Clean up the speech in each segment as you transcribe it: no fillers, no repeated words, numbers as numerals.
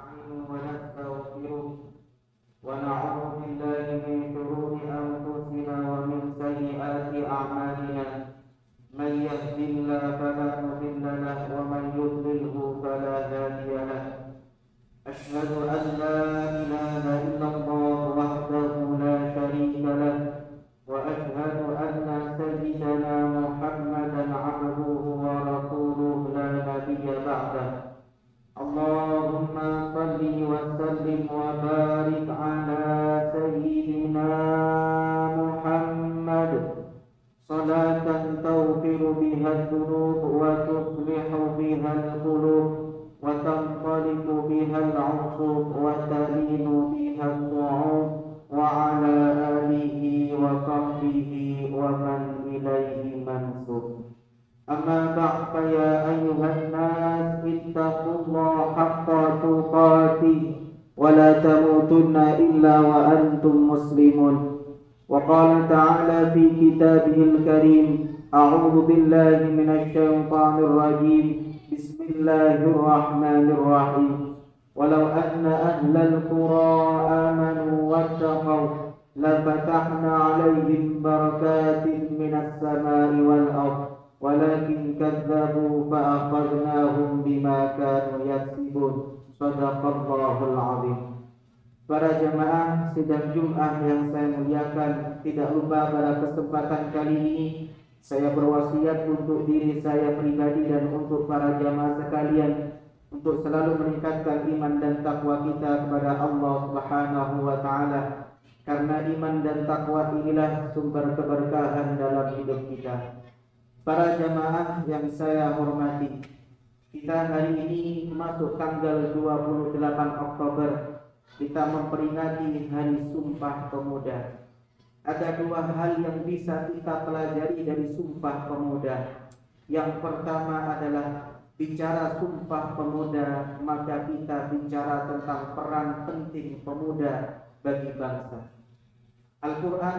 ونستعينه ونستغفره ونعوذ بالله من شرور أنفسنا ومن سيئات أعمالنا من يهد الله فلا مضل له ومن يضلله فلا هادي له أشهد أن لا إله إلا الله وحده لا شريك له وأشهد أن سيدنا محمدا عبده ورسوله لا نبي بعده اللهم صل وسلم وبارك على سيدنا محمد صلاة تغفر بها الذنوب وتصلح بها القلوب وتنطلق بها العصوب وتلين بها الصعوب وعلى آله وصحبه ومن إليه منسوب أما بعد فيا أيها الناس اتقوا الله حق تقاته ولا تموتن إلا وأنتم مسلمون وقال تعالى في كتابه الكريم أعوذ بالله من الشيطان الرجيم بسم الله الرحمن الرحيم ولو أن أهل القرى آمنوا واتقوا لفتحنا عليهم بركات من السماء والأرض ولكن كذبوا فأخذناهم بما كانوا يكسبون Sadaqallahul azim. Para jamaah sidang Jumat yang saya muliakan, tidak lupa pada kesempatan kali ini saya berwasiat untuk diri saya pribadi dan untuk para jamaah sekalian untuk selalu meningkatkan iman dan takwa kita kepada Allah Subhanahu wa taala. Karena iman dan takwa inilah sumber keberkahan dalam hidup kita. Para jamaah yang saya hormati, kita hari ini masuk tanggal 28 Oktober. Kita memperingati Hari Sumpah Pemuda. Ada dua hal yang bisa kita pelajari dari Sumpah Pemuda. Yang pertama adalah bicara Sumpah Pemuda, maka kita bicara tentang peran penting pemuda bagi bangsa. Al-Quran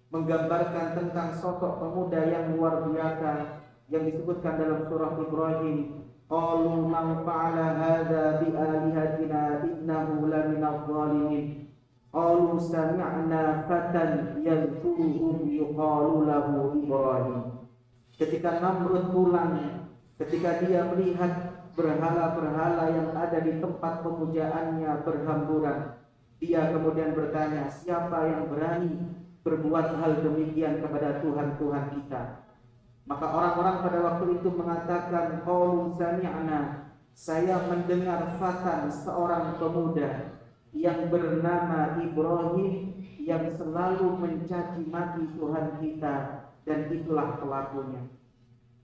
menggambarkan tentang sosok pemuda yang luar biasa yang disebutkan dalam surah Ibrahim. Qalu man fa'ala hadza bi alihatina innahu laminadh dhalimin. Qalu sami'na fatan yadhkuruhum yuqalu lahu Ibrahim. Ketika Namrud pulang, ketika dia melihat berhala-berhala yang ada di tempat pemujaannya berhamburan, dia kemudian bertanya, siapa yang berani berbuat hal demikian kepada Tuhan-Tuhan kita? Maka orang-orang pada waktu itu mengatakan, qalu sami'na, saya mendengar fatan, seorang pemuda yang bernama Ibrahim yang selalu mencaci maki Tuhan kita, dan itulah pelakunya.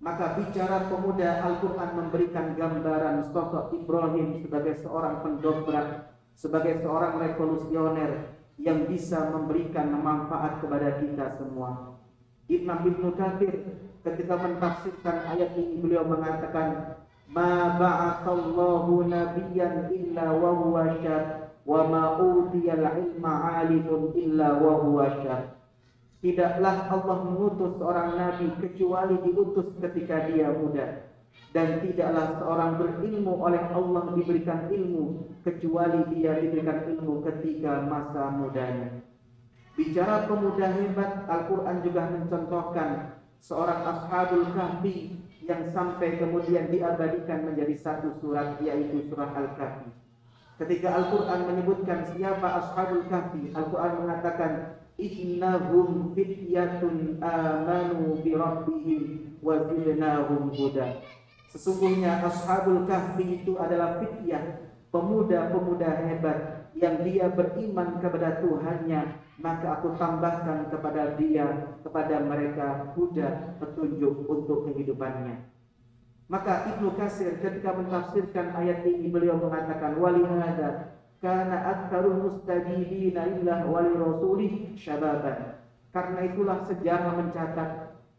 Maka bicara pemuda, Al-Quran memberikan gambaran sosok Ibrahim sebagai seorang pendobrak, sebagai seorang revolusioner yang bisa memberikan manfaat kepada kita semua. Imam Ibnu Katsir ketika mentafsirkan ayat ini, beliau mengatakan, ma ba'atsallahu nabiyyan illa wa huwa syab wa ma utiyal ilma 'alimun illa wa huwa syab. Tidaklah Allah mengutus seorang nabi kecuali diutus ketika dia muda, dan tidaklah seorang berilmu oleh Allah diberikan ilmu kecuali dia diberikan ilmu ketika masa mudanya. Bicara pemuda hebat, Al-Quran juga mencontohkan seorang Ashabul Kahfi yang sampai kemudian diabadikan menjadi satu surat, yaitu surah Al-Kahfi. Ketika Al-Quran menyebutkan siapa Ashabul Kahfi, Al-Quran mengatakan, innahum fityatun amanu bi rabbihim wa zidnahum huda. Sesungguhnya Ashabul Kahfi itu adalah fityah, pemuda-pemuda hebat yang dia beriman kepada Tuhannya, maka aku tambahkan kepada mereka huda, petunjuk untuk kehidupannya. Maka Ibnu Katsir ketika mentafsirkan ayat ini, beliau mengatakan, walihada kana aktsarul mustajibina lillah wa lirasulih syababan. Karena itulah sejarah mencatat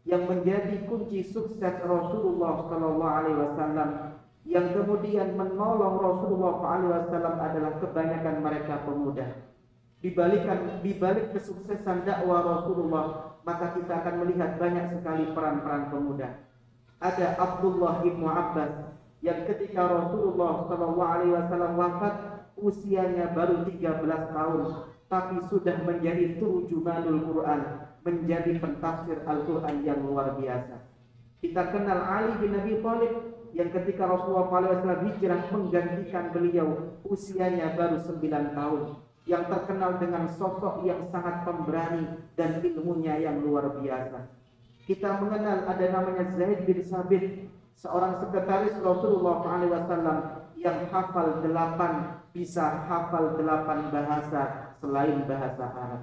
yang menjadi kunci sukses Rasulullah sallallahu alaihi wasallam yang kemudian menolong Rasulullah SAW adalah kebanyakan mereka pemuda. Di balik kesuksesan dakwah Rasulullah, maka kita akan melihat banyak sekali peran-peran pemuda. Ada Abdullah ibnu Abbas yang ketika Rasulullah SAW wafat usianya baru 13 tahun, tapi sudah menjadi turjumanul Quran, menjadi pentafsir Al-Quran yang luar biasa. Kita kenal Ali bin Abi Thalib yang ketika Rasulullah SAW hijrah menggantikan beliau usianya baru 9 tahun, yang terkenal dengan sosok yang sangat pemberani dan ilmunya yang luar biasa. Kita mengenal ada namanya Zaid bin Sabit, seorang sekretaris Rasulullah SAW yang bisa hafal 8 bahasa selain bahasa Arab.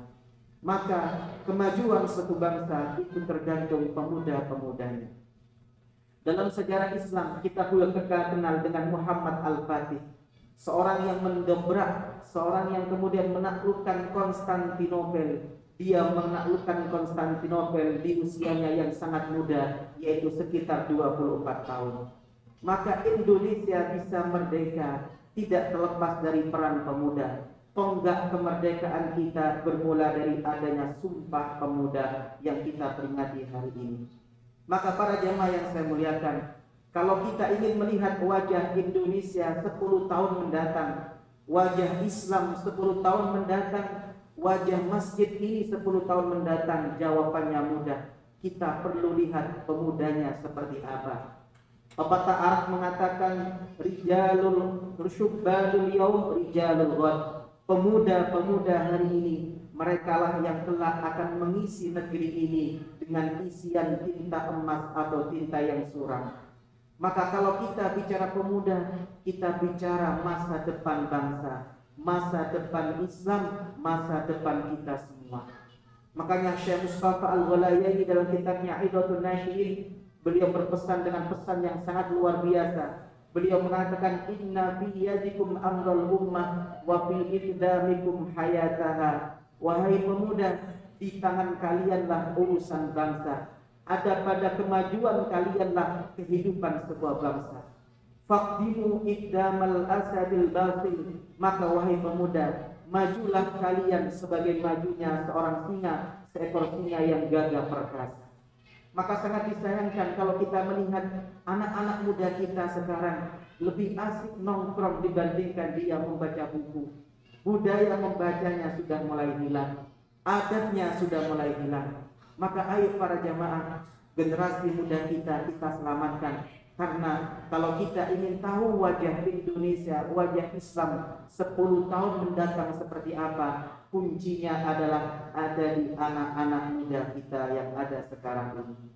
Maka kemajuan suatu bangsa itu tergantung pemuda-pemudanya. Dalam sejarah Islam kita juga kenal dengan Muhammad Al-Fatih, seorang yang mendobrak, seorang yang kemudian menaklukkan Konstantinopel. Dia menaklukkan Konstantinopel di usianya yang sangat muda, yaitu sekitar 24 tahun. Maka Indonesia bisa merdeka tidak terlepas dari peran pemuda. Tonggak kemerdekaan kita bermula dari adanya Sumpah Pemuda yang kita peringati hari ini. Maka para jemaah yang saya muliakan, kalau kita ingin melihat wajah Indonesia 10 tahun mendatang, wajah Islam 10 tahun mendatang, wajah masjid ini 10 tahun mendatang, jawabannya mudah. Kita perlu lihat pemudanya seperti apa. Pepatah Arab mengatakan rijalul syubbanul yaum rijalul ghad. Pemuda-pemuda hari ini, merekalah yang kelak akan mengisi negeri ini dengan isian tinta emas atau tinta yang suram. Maka kalau kita bicara pemuda, kita bicara masa depan bangsa, masa depan Islam, masa depan kita semua. Makanya Syekh Mustafa Al-Ghalayani dalam kitabnya Idhatun Nasyiin, beliau berpesan dengan pesan yang sangat luar biasa. Beliau mengatakan inna fi yadikum amral ummah wa fi iqdamikum hayataha. Wahai pemuda, di tangan kalianlah urusan bangsa. Ada pada kemajuan kalianlah kehidupan sebuah bangsa. Faqdimu iqdamal asadil basil. Maka wahai pemuda, majulah kalian sebagai majunya seorang singa, seekor singa yang gagah perkasa. Maka sangat disayangkan kalau kita melihat anak-anak muda kita sekarang lebih asik nongkrong dibandingkan dia membaca buku. Budaya membacanya sudah mulai hilang, adatnya sudah mulai hilang. Maka ayo para jamaah, generasi muda kita selamatkan. Karena kalau kita ingin tahu wajah Indonesia, wajah Islam 10 tahun mendatang seperti apa, kuncinya adalah ada di anak-anak muda kita yang ada sekarang ini.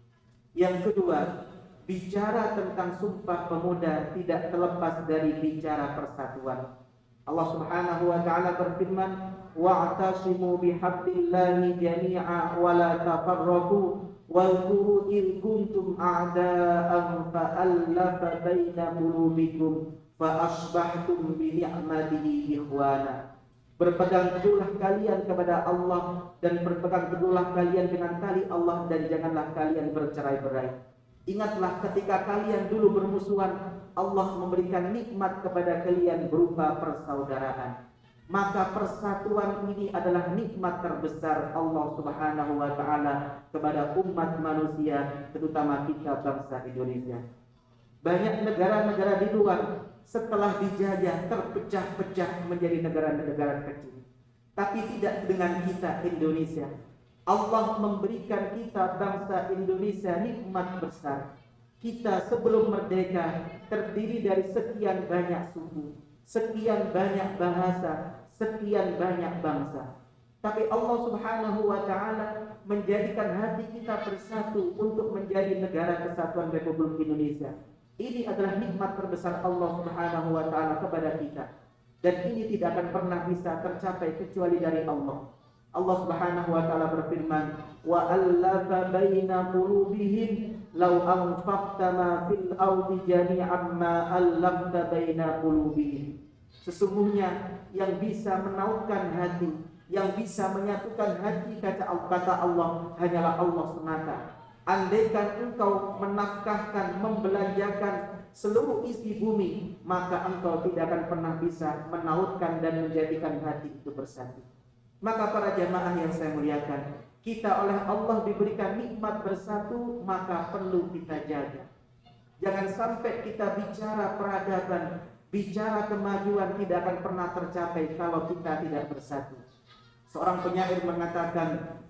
Yang kedua, bicara tentang Sumpah Pemuda tidak terlepas dari bicara persatuan. Allah Subhanahu wa taala berfirman, wa'tasimu bihablillahi jami'a wa la tafarraqu wadhkuru id kuntum a'da'an fa'alafa baina qulubikum fa asbahtum bi ni'matihi ikhwana. Berpegang teguhlah kalian kepada Allah dan berpegang teguhlah kalian dengan tali Allah dan janganlah kalian bercerai-berai. Ingatlah ketika kalian dulu bermusuhan, Allah memberikan nikmat kepada kalian berupa persaudaraan. Maka persatuan ini adalah nikmat terbesar Allah Subhanahu wa taala kepada umat manusia, terutama kita bangsa Indonesia. Banyak negara-negara di luar setelah dijajah terpecah-pecah menjadi negara-negara kecil. Tapi tidak dengan kita Indonesia. Allah memberikan kita bangsa Indonesia nikmat besar. Kita sebelum merdeka terdiri dari sekian banyak suku, sekian banyak bahasa, sekian banyak bangsa. Tapi Allah Subhanahu wa taala menjadikan hati kita bersatu untuk menjadi negara kesatuan Republik Indonesia. Ini adalah nikmat terbesar Allah Subhanahu wa taala kepada kita. Dan ini tidak akan pernah bisa tercapai kecuali dari Allah. Allah Subhanahu wa taala berfirman, "Wa allafa baina qulubihim law anfaqta ma fil ardi jami'an ma allafta baina qulubihim." Sesungguhnya yang bisa menautkan hati, yang bisa menyatukan hati kata Allah hanyalah Allah semata. Andaikan engkau menafkahkan, membelanjakan seluruh isi bumi, maka engkau tidak akan pernah bisa menautkan dan menjadikan hati itu bersatu. Maka para jamaah yang saya muliakan, kita oleh Allah diberikan nikmat bersatu, maka perlu kita jaga. Jangan sampai kita bicara peradaban, bicara kemajuan tidak akan pernah tercapai kalau kita tidak bersatu. Seorang penyair mengatakan,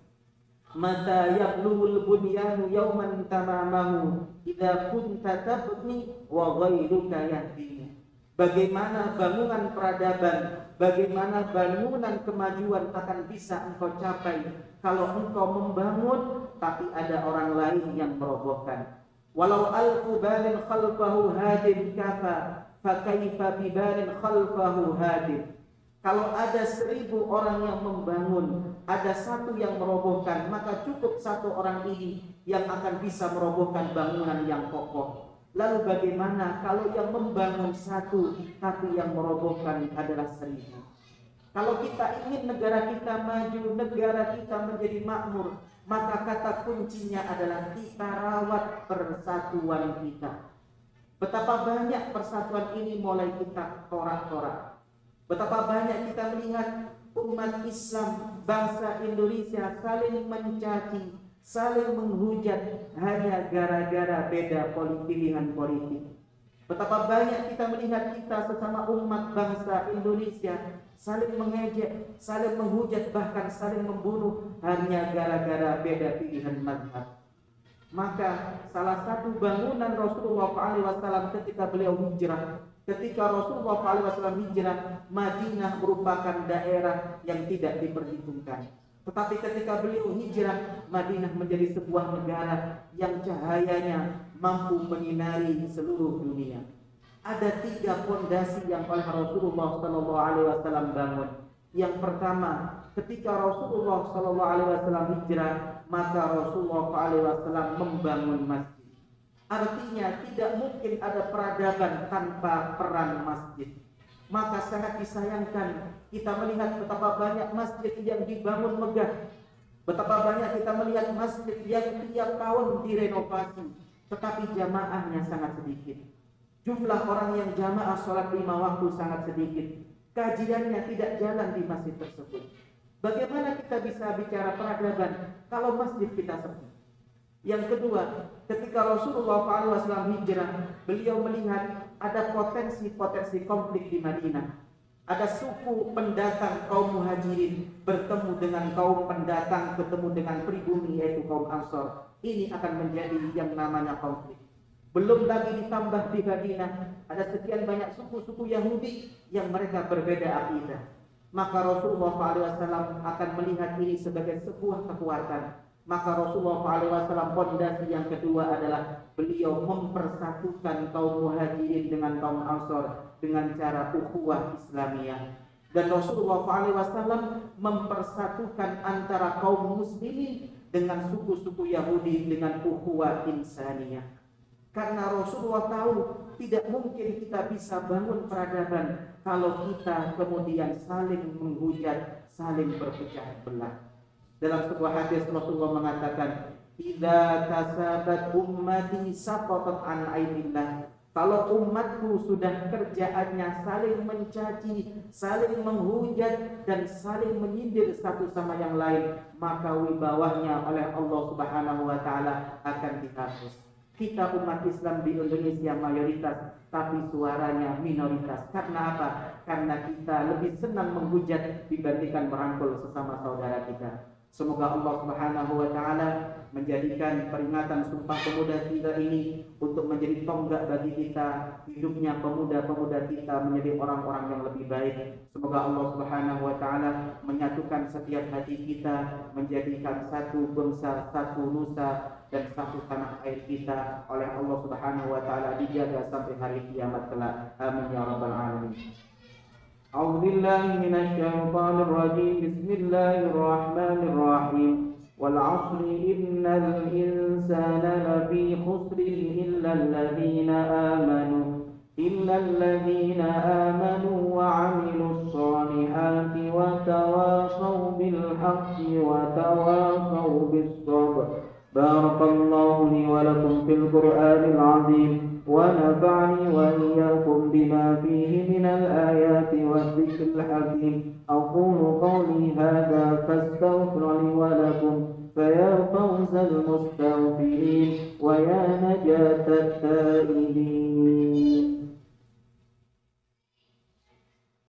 mata yablul bunyanu yauman tamamahu idza kunta tabni wa ghairuka yahdini. Bagaimana bangunan peradaban, bagaimana bangunan kemajuan akan bisa engkau capai kalau engkau membangun tapi ada orang lain yang merobohkan. Walau alfu balin khalfahu hadin kafa fa kaifa bibalin khalfahu hadin. Kalau ada 1000 orang yang membangun, ada satu yang merobohkan, maka cukup satu orang ini yang akan bisa merobohkan bangunan yang kokoh. Lalu bagaimana kalau yang membangun satu, tapi yang merobohkan adalah 1000? Kalau kita ingin negara kita maju, negara kita menjadi makmur, maka kata kuncinya adalah kita rawat persatuan kita. Betapa banyak persatuan ini mulai kita korak-korak. Betapa banyak kita melihat umat Islam, bangsa Indonesia saling mencaci, saling menghujat hanya gara-gara beda pilihan politik. Betapa banyak kita melihat kita sesama umat bangsa Indonesia saling mengejek, saling menghujat, bahkan saling membunuh hanya gara-gara beda pilihan mazhab. Maka salah satu bangunan Rasulullah SAW ketika beliau hijrah, ketika Rasulullah SAW hijrah, Madinah merupakan daerah yang tidak diperhitungkan. Tetapi ketika beliau hijrah, Madinah menjadi sebuah negara yang cahayanya mampu menyinari seluruh dunia. Ada 3 fondasi yang oleh Rasulullah SAW bangun. Yang pertama, ketika Rasulullah SAW hijrah, maka Rasulullah SAW membangun masjid. Artinya tidak mungkin ada peradaban tanpa peran masjid. Maka sangat disayangkan kita melihat betapa banyak masjid yang dibangun megah, betapa banyak kita melihat masjid yang tiap tahun direnovasi, tetapi jamaahnya sangat sedikit. Jumlah orang yang jamaah sholat 5 waktu sangat sedikit. Kajiannya tidak jalan di masjid tersebut. Bagaimana kita bisa bicara peradaban kalau masjid kita sepi? Yang kedua, ketika Rasulullah SAW hijrah, beliau melihat ada potensi-potensi konflik di Madinah. Ada suku pendatang kaum muhajirin bertemu dengan kaum pendatang, ketemu dengan pribumi yaitu kaum Ansor. Ini akan menjadi yang namanya konflik. Belum lagi ditambah di Madinah ada sekian banyak suku-suku Yahudi yang mereka berbeda akidah. Maka Rasulullah SAW akan melihat ini sebagai sebuah kekuatan. Maka Rasulullah SAW fondasi yang kedua adalah beliau mempersatukan kaum muhajirin dengan kaum Ansor dengan cara ukhuwah Islamiyah. Dan Rasulullah SAW mempersatukan antara kaum muslimin dengan suku-suku Yahudi dengan ukhuwah insaniyah. Karena Rasulullah tahu tidak mungkin kita bisa bangun peradaban kalau kita kemudian saling menghujat, saling berpecah belah. Dalam sebuah hadis Rasulullah mengatakan, "Idza kasabat ummati saqatat an ainillah." Kalau umatku sudah kerjaannya saling mencaci, saling menghujat dan saling menyindir satu sama yang lain, maka wibawahnya oleh Allah Subhanahu wa taala akan dihapus. Kita umat Islam di Indonesia mayoritas, tapi suaranya minoritas. Karena apa? Karena kita lebih senang menghujat dibandingkan merangkul sesama saudara kita. Semoga Allah Subhanahu wa taala menjadikan peringatan Sumpah Pemuda kita ini untuk menjadi tonggak bagi kita hidupnya pemuda-pemuda kita menjadi orang-orang yang lebih baik. Semoga Allah Subhanahu wa taala menyatukan setiap hati kita, menjadikan satu bangsa, satu nusa dan satu tanah air kita oleh Allah Subhanahu wa taala dijaga sampai hari kiamat kelak. Amin ya rabbal alamin. أعوذ بالله من الشيطان الرجيم بسم الله الرحمن الرحيم والعصر إن الإنسان لفي خسر إلا الذين آمنوا وعملوا الصالحات وتواصوا بالحق وتواصوا بالصبر. بارك الله لي ولكم في القرآن العظيم ونفعني وإياكم بما فيه من الآيات والذكر الحكيم. أقول قولي هذا فاستغفر لي ولكم فيا فوز المستغفرين ويا نجاة التائبين